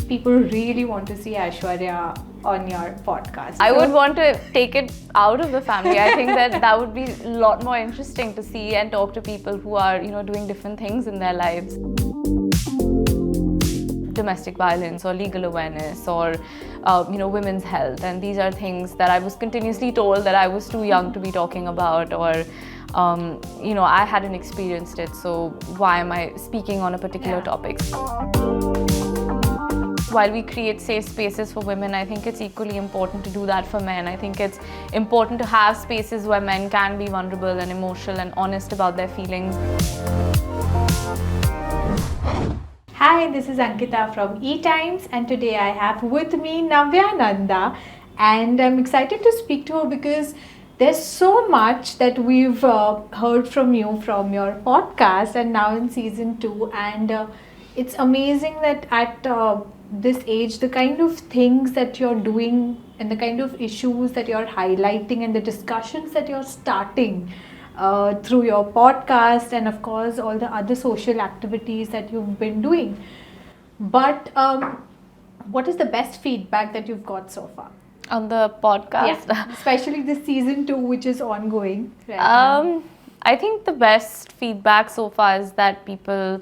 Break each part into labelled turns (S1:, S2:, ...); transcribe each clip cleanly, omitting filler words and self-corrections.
S1: people really want to see Aishwarya on your podcast.
S2: I would want to take it out of the family. I think that would be a lot more interesting to see and talk to people who are, doing different things in their lives. Domestic violence or legal awareness or, women's health. And these are things that I was continuously told that I was too young to be talking about, or I hadn't experienced it, so why am I speaking on a particular topic? While we create safe spaces for women, I think it's equally important to do that for men. I think it's important to have spaces where men can be vulnerable and emotional and honest about their feelings.
S1: Hi, this is Ankita from E-Times, and today I have with me Navya Nanda, and I'm excited to speak to her because there's so much that we've heard from you from your podcast and now in season 2, and it's amazing that at this age, the kind of things that you're doing and the kind of issues that you're highlighting and the discussions that you're starting through your podcast and of course all the other social activities that you've been doing. But what is the best feedback that you've got so far?
S2: On the podcast?
S1: Yeah, especially this season 2, which is ongoing right now.
S2: I think the best feedback so far is that people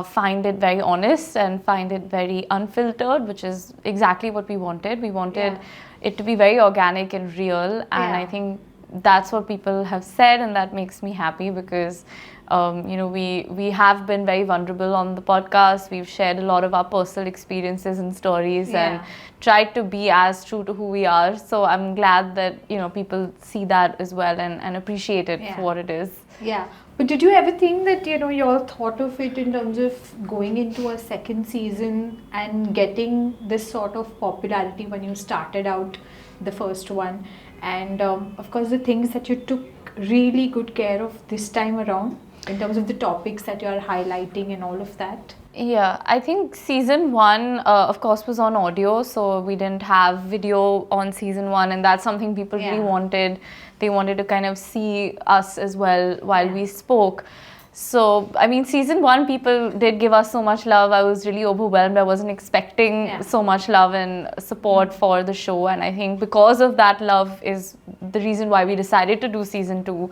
S2: find it very honest and find it very unfiltered, which is exactly what we wanted. We wanted it to be very organic and real, and I think that's what people have said, and that makes me happy because we have been very vulnerable on the podcast. We've shared a lot of our personal experiences and stories and tried to be as true to who we are. So I'm glad that people see that as well and appreciate it for what it is.
S1: Yeah. But did you ever think that you all thought of it in terms of going into a second season and getting this sort of popularity when you started out the first one? And of course the things that you took really good care of this time around in terms of the topics that you are highlighting and all of that?
S2: Yeah, I think season 1 of course was on audio, so we didn't have video on season 1, and that's something people really wanted. They wanted to kind of see us as well while we spoke. So, I mean, season 1, people did give us so much love. I was really overwhelmed. I wasn't expecting so much love and support for the show. And I think because of that love is the reason why we decided to do season 2.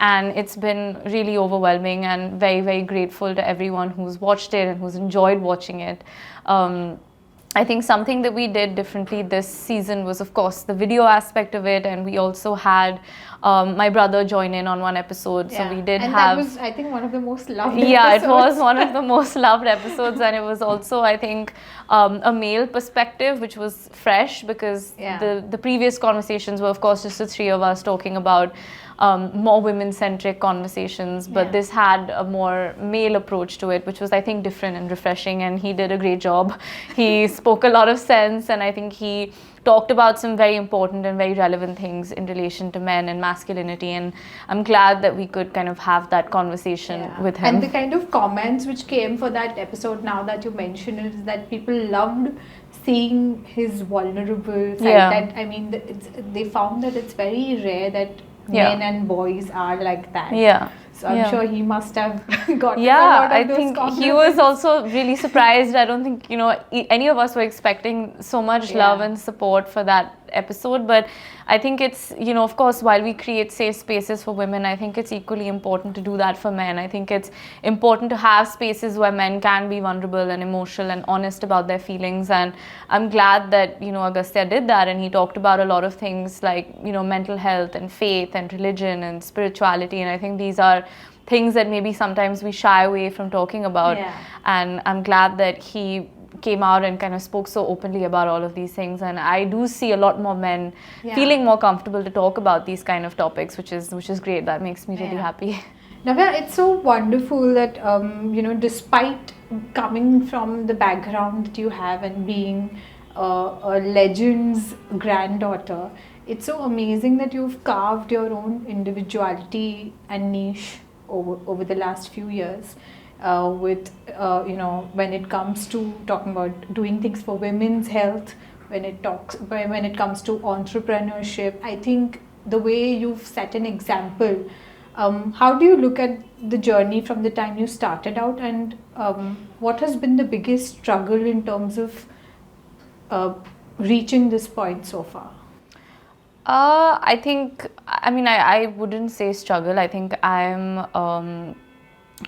S2: And it's been really overwhelming, and very, very grateful to everyone who's watched it and who's enjoyed watching it. I think something that we did differently this season was, of course, the video aspect of it, and we also had my brother join in on one episode. So we did
S1: that was, I think, one of the most loved
S2: episodes.
S1: It
S2: was one of the most loved episodes, and it was also, I think, a male perspective, which was fresh because the previous conversations were, of course, just the three of us talking about more women-centric conversations, but this had a more male approach to it, which was, I think, different and refreshing, and he did a great job. He spoke a lot of sense, and I think he talked about some very important and very relevant things in relation to men and masculinity, and I'm glad that we could kind of have that conversation with him.
S1: And the kind of comments which came for that episode, now that you mention it, is that people loved seeing his vulnerable side. That, I mean, they found that it's very rare that men and boys are like that. So I'm sure he must have gotten a lot of those
S2: think
S1: compliments.
S2: He was also really surprised. I don't think any of us were expecting so much love and support for that episode, but I think it's of course, while we create safe spaces for women, I think it's equally important to do that for men. I think it's important to have spaces where men can be vulnerable and emotional and honest about their feelings, and I'm glad that Agastya did that, and he talked about a lot of things like mental health and faith and religion and spirituality, and I think these are things that maybe sometimes we shy away from talking about, and I'm glad that he came out and kind of spoke so openly about all of these things, and I do see a lot more men feeling more comfortable to talk about these kind of topics, which is great. That makes me really happy.
S1: Navya, it's so wonderful that despite coming from the background that you have and being a legend's granddaughter, it's so amazing that you've carved your own individuality and niche over the last few years. With when it comes to talking about doing things for women's health, when it comes to entrepreneurship, I think the way you've set an example. How do you look at the journey from the time you started out, and what has been the biggest struggle in terms of reaching this point so far?
S2: I think, I wouldn't say struggle. I think I'm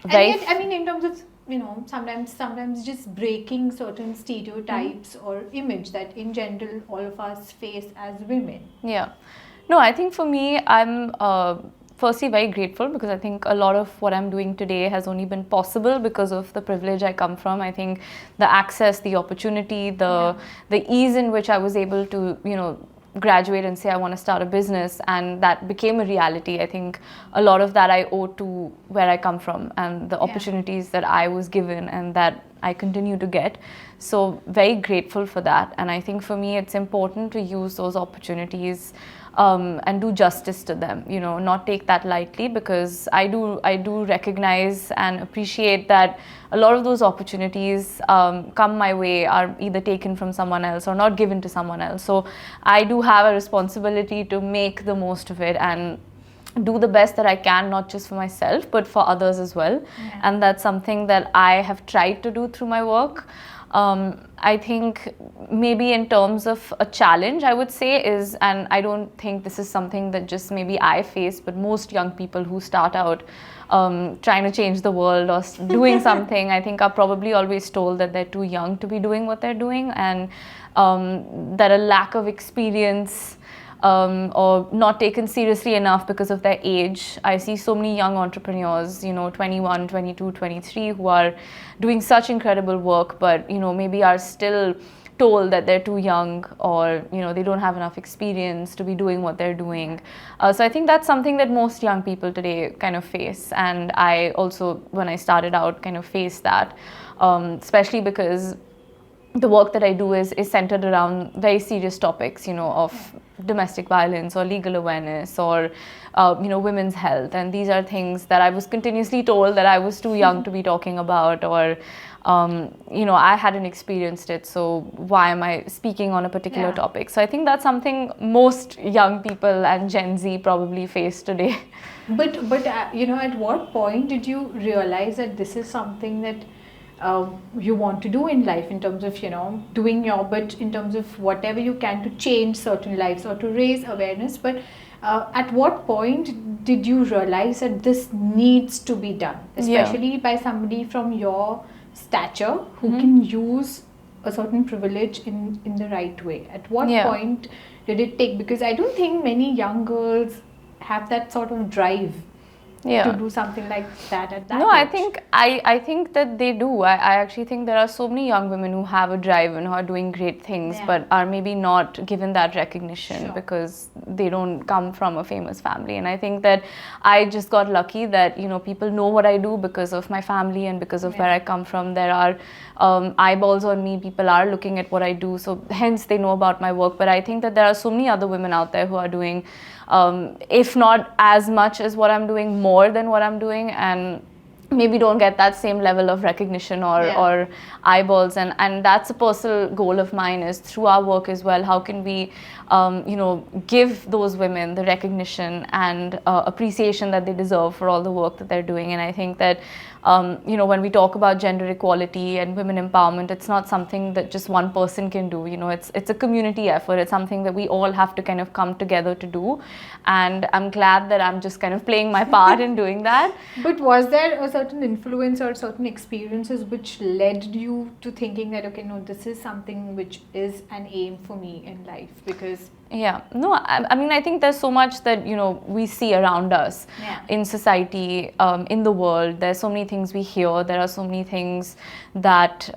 S2: very.
S1: And yet, I mean, in terms of, sometimes just breaking certain stereotypes or image that in general all of us face as women.
S2: Yeah. No, I think for me, I'm firstly very grateful because I think a lot of what I'm doing today has only been possible because of the privilege I come from. I think the access, the opportunity, the ease in which I was able to, graduate and say I want to start a business, and that became a reality. I think a lot of that I owe to where I come from and the opportunities that I was given and that I continue to get. So very grateful for that. And I think for me it's important to use those opportunities and do justice to them, not take that lightly, because I do recognize and appreciate that a lot of those opportunities come my way are either taken from someone else or not given to someone else. So I do have a responsibility to make the most of it and do the best that I can, not just for myself but for others as well. And that's something that I have tried to do through my work. I think maybe in terms of a challenge, I would say is, and I don't think this is something that just maybe I face, but most young people who start out trying to change the world or doing something, I think are probably always told that they're too young to be doing what they're doing, and that a lack of experience or not taken seriously enough because of their age. I see so many young entrepreneurs, 21, 22, 23, who are doing such incredible work, but, maybe are still told that they're too young, or, they don't have enough experience to be doing what they're doing. So I think that's something that most young people today kind of face. And I also, when I started out, kind of faced that, especially because the work that I do is centered around very serious topics, of domestic violence or legal awareness or, women's health. And these are things that I was continuously told that I was too young to be talking about, or, I hadn't experienced it, so why am I speaking on a particular topic? So I think that's something most young people and Gen Z probably face today.
S1: But at what point did you realize that this is something that you want to do in life, in terms of doing your bit, in terms of whatever you can to change certain lives or to raise awareness? But at what point did you realize that this needs to be done, especially by somebody from your stature who can use a certain privilege in the right way? At what point did it take? Because I don't think many young girls have that sort of drive to do something like that at that age.
S2: I think that they do. I actually think there are so many young women who have a drive and who are doing great things, but are maybe not given that recognition because they don't come from a famous family. And I think that I just got lucky that people know what I do because of my family and because of where I come from. There are eyeballs on me. People are looking at what I do, so hence they know about my work. But I think that there are so many other women out there who are doing, if not as much as what I'm doing, more than what I'm doing, and maybe don't get that same level of recognition or eyeballs. And that's a personal goal of mine, is through our work as well, how can we give those women the recognition and appreciation that they deserve for all the work that they're doing. And I think that when we talk about gender equality and women empowerment, it's not something that just one person can do. It's a community effort. It's something that we all have to kind of come together to do. And I'm glad that I'm just kind of playing my part in doing that.
S1: But was there a certain influence or certain experiences which led you to thinking that, okay, no, this is something which is an aim for me in life? Because
S2: I think there's so much that we see around us in society, in the world. There's so many things we hear. There are so many things that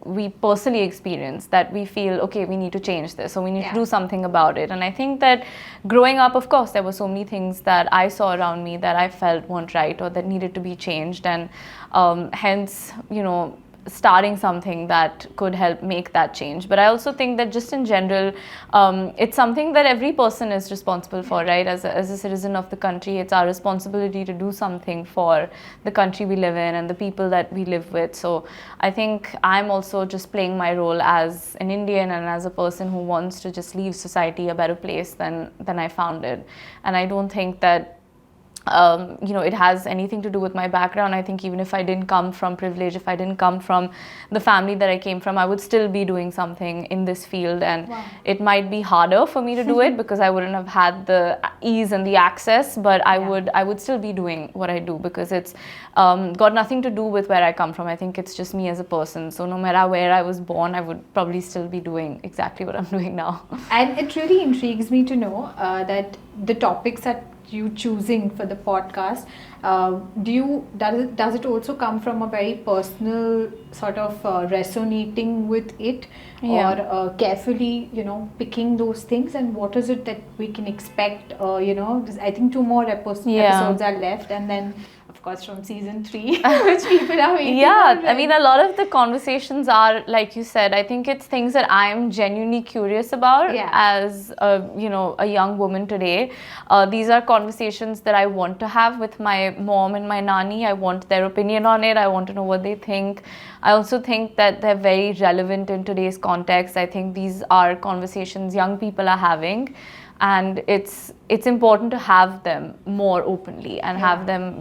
S2: we personally experience that we feel, okay, we need to change this, so we need to do something about it. And I think that growing up, of course, there were so many things that I saw around me that I felt weren't right or that needed to be changed, and hence starting something that could help make that change. But I also think that just in general, it's something that every person is responsible for, right? As a citizen of the country, it's our responsibility to do something for the country we live in and the people that we live with. So I think I'm also just playing my role as an Indian and as a person who wants to just leave society a better place than I found it. And I don't think that it has anything to do with my background. I think even if I didn't come from privilege, if I didn't come from the family that I came from, I would still be doing something in this field, and it might be harder for me to do it because I wouldn't have had the ease and the access, but I would still be doing what I do because it's got nothing to do with where I come from. I think it's just me as a person. So no matter where I was born, I would probably still be doing exactly what I'm doing now.
S1: And it really intrigues me to know that the topics that you choosing for the podcast, does it also come from a very personal sort of resonating with it, or carefully picking those things, and what is it that we can expect? I think 2 more episodes are left, and then of course from season 3 which people are waiting for.
S2: I mean, a lot of the conversations are, like you said, I think it's things that I'm genuinely curious about as a young woman today. These are conversations that I want to have with my mom and my nani. I want their opinion on it. I want to know what they think. I also think that they're very relevant in today's context. I think these are conversations young people are having, and it's important to have them more openly and have them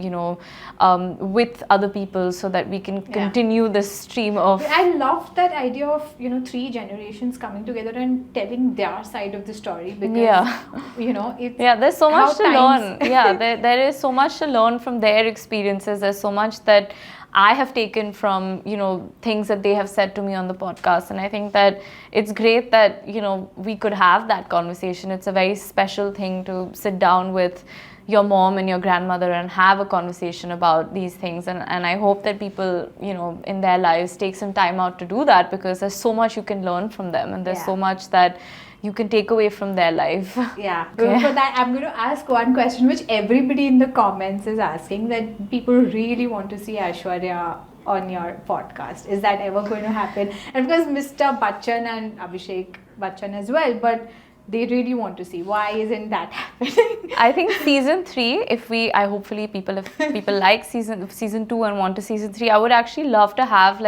S2: with other people so that we can continue this stream of.
S1: I love that idea of 3 generations coming together and telling their side of the story, because it's
S2: there's so much to learn. There is so much to learn from their experiences. There's so much that I have taken from things that they have said to me on the podcast, and I think that it's great that we could have that conversation. It's a very special thing to sit down with your mom and your grandmother and have a conversation about these things, and I hope that people in their lives take some time out to do that, because there's so much you can learn from them, and there's so much that you can take away from their life.
S1: Yeah. Okay. For that, I'm going to ask one question which everybody in the comments is asking, that people really want to see Aishwarya on your podcast. Is that ever going to happen? And because Mr. Bachchan and Abhishek Bachchan as well, but they really want to see. Why isn't that happening?
S2: I think season 3, if people like season 2 and want to season 3, I would actually love to have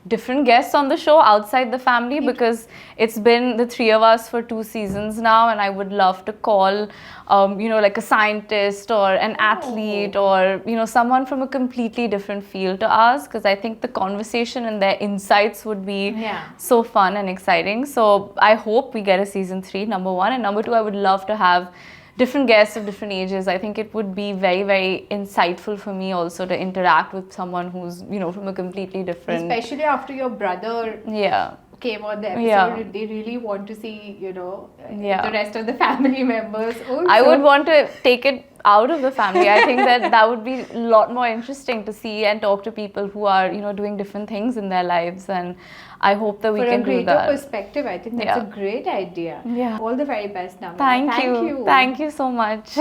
S2: different guests on the show outside the family, because it's been the 3 of us for 2 seasons now, and I would love to call like a scientist or an athlete or someone from a completely different field to us, because I think the conversation and their insights would be so fun and exciting. So I hope we get a season 3, number 1, and number 2, I would love to have different guests of different ages. I think it would be very, very insightful for me also to interact with someone who's from a completely different.
S1: Especially after your brother came on the episode, they really want to see the rest of the family members also.
S2: I would want to take it out of the family. I think that would be a lot more interesting to see and talk to people who are doing different things in their lives, and I hope that we can do that. For a
S1: greater perspective, I think that's a great idea. All the very best, Navya.
S2: Thank you so much.